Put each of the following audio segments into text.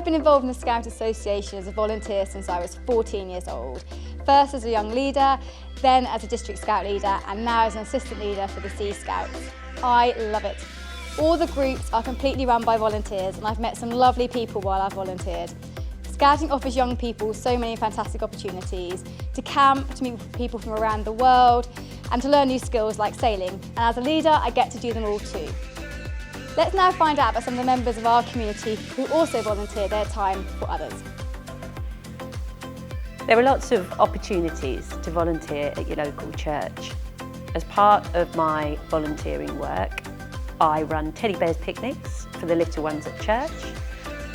I've been involved in the Scout Association as a volunteer since I was 14 years old. First as a young leader, then as a district scout leader, and now as an assistant leader for the Sea Scouts. I love it. All the groups are completely run by volunteers, and I've met some lovely people while I've volunteered. Scouting offers young people so many fantastic opportunities to camp, to meet people from around the world, and to learn new skills like sailing. And as a leader, I get to do them all too. Let's now find out about some of the members of our community who also volunteer their time for others. There are lots of opportunities to volunteer at your local church. As part of my volunteering work, I run teddy bears picnics for the little ones at church.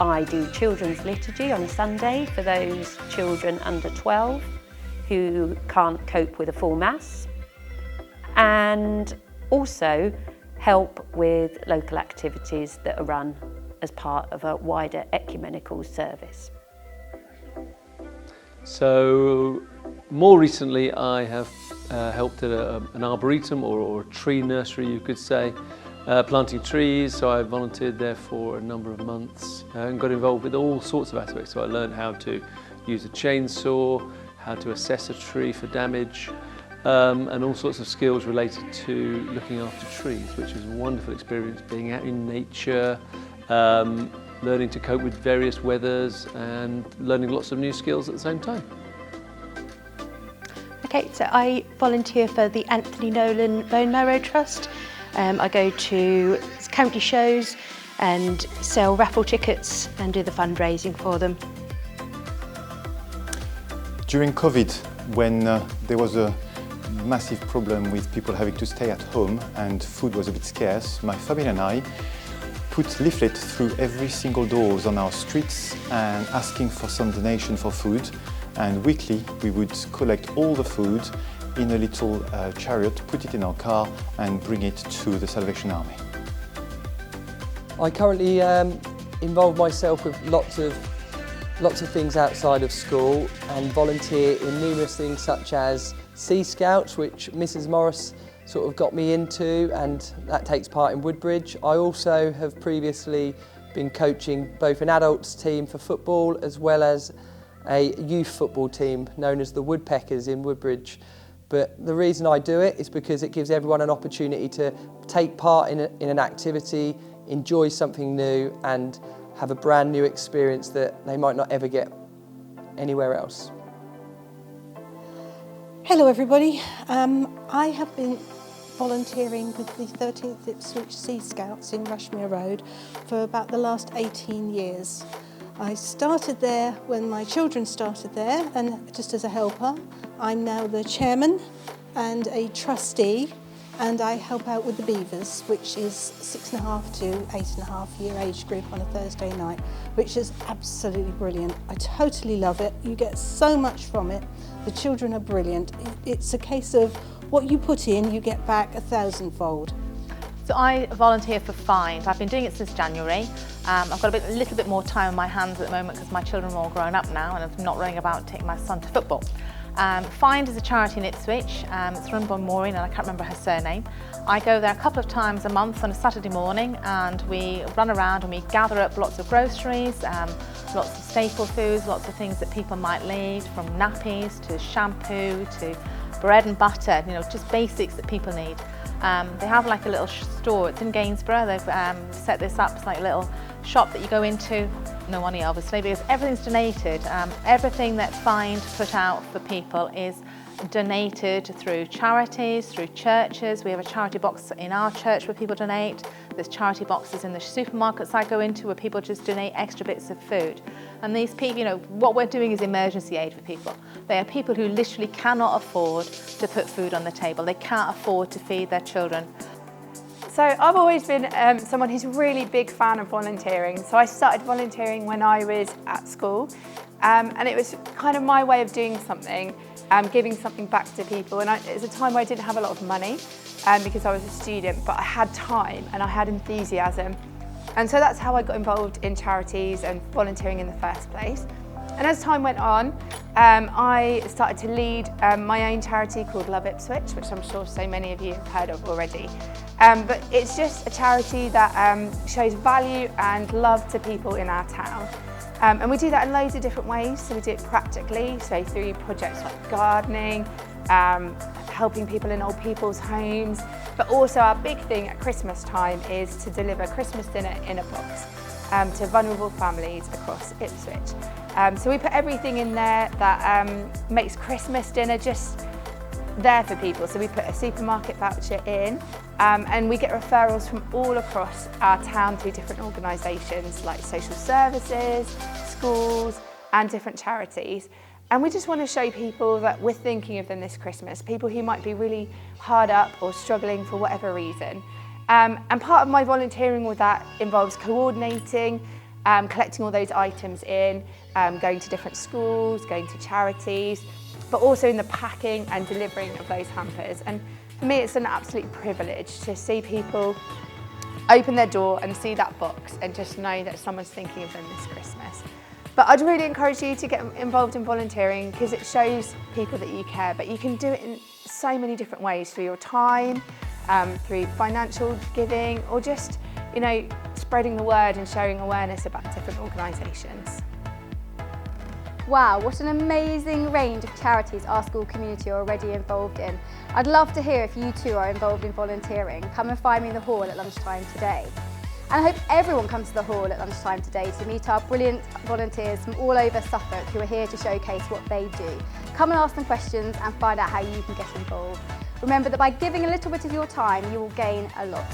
I do children's liturgy on a Sunday for those children under 12 who can't cope with a full mass, and also help with local activities that are run as part of a wider ecumenical service. So more recently I have helped at an arboretum or a tree nursery, you could say, planting trees. So I volunteered there for a number of months and got involved with all sorts of aspects. So I learned how to use a chainsaw, how to assess a tree for damage, and all sorts of skills related to looking after trees, which was a wonderful experience, being out in nature, learning to cope with various weathers and learning lots of new skills at the same time. Okay, so I volunteer for the Anthony Nolan Bone Marrow Trust. I go to county shows and sell raffle tickets and do the fundraising for them. During COVID, when there was a massive problem with people having to stay at home and food was a bit scarce, my family and I put leaflets through every single doors on our streets and asking for some donation for food. And weekly we would collect all the food in a little chariot, put it in our car and bring it to the Salvation Army. I currently involve myself with lots of things outside of school and volunteer in numerous things such as Sea Scouts, which Mrs Morris sort of got me into, and that takes part in Woodbridge. I also have previously been coaching both an adults team for football as well as a youth football team known as the Woodpeckers in Woodbridge. But the reason I do it is because it gives everyone an opportunity to take part in an activity, enjoy something new and have a brand new experience that they might not ever get anywhere else. Hello everybody, I have been volunteering with the 13th Ipswich Sea Scouts in Rushmere Road for about the last 18 years. I started there when my children started there, and just as a helper. I'm now the chairman and a trustee, and I help out with the beavers, which is 6.5 to 8.5 year age group on a Thursday night, which is absolutely brilliant. I totally love it. You get so much from it. The children are brilliant. It's a case of what you put in, you get back 1,000-fold. So I volunteer for Find. I've been doing it since January. I've got a little bit more time on my hands at the moment because my children are all grown up now and I'm not running about taking my son to football. Find is a charity in Ipswich. It's run by Maureen and I can't remember her surname. I go there a couple of times a month on a Saturday morning and we run around and we gather up lots of groceries, lots of staple foods, lots of things that people might need, from nappies to shampoo to bread and butter, you know, just basics that people need. They have like a little store, it's in Gainsborough, they've set this up, it's like a little shop that you go into, no money obviously, because everything's donated. Everything that Find put out for people is donated through charities, through churches. We have a charity box in our church where people donate. There's charity boxes in the supermarkets I go into where people just donate extra bits of food. And these people, you know, what we're doing is emergency aid for people. They are people who literally cannot afford to put food on the table. They can't afford to feed their children. So I've always been someone who's a really big fan of volunteering. So I started volunteering when I was at school, and it was kind of my way of doing something, giving something back to people. And it was a time where I didn't have a lot of money because I was a student, but I had time and I had enthusiasm. And so that's how I got involved in charities and volunteering in the first place. And as time went on, I started to lead my own charity called Love Ipswich, which I'm sure so many of you have heard of already. But it's just a charity that shows value and love to people in our town. And we do that in loads of different ways. So we do it practically, so through projects like gardening, helping people in old people's homes, but also our big thing at Christmas time is to deliver Christmas dinner in a box to vulnerable families across Ipswich. So we put everything in there that makes Christmas dinner just there for people. So we put a supermarket voucher in and we get referrals from all across our town through different organisations like social services, schools and different charities. And we just want to show people that we're thinking of them this Christmas, people who might be really hard up or struggling for whatever reason. And part of my volunteering with that involves coordinating, collecting all those items in, going to different schools, going to charities, but also in the packing and delivering of those hampers. And for me, it's an absolute privilege to see people open their door and see that box and just know that someone's thinking of them this Christmas. But I'd really encourage you to get involved in volunteering because it shows people that you care, but you can do it in so many different ways, through your time, through financial giving, or just, you know, spreading the word and showing awareness about different organisations. Wow, what an amazing range of charities our school community are already involved in. I'd love to hear if you too are involved in volunteering. Come and find me in the hall at lunchtime today. And I hope everyone comes to the hall at lunchtime today to meet our brilliant volunteers from all over Suffolk who are here to showcase what they do. Come and ask them questions and find out how you can get involved. Remember that by giving a little bit of your time, you will gain a lot.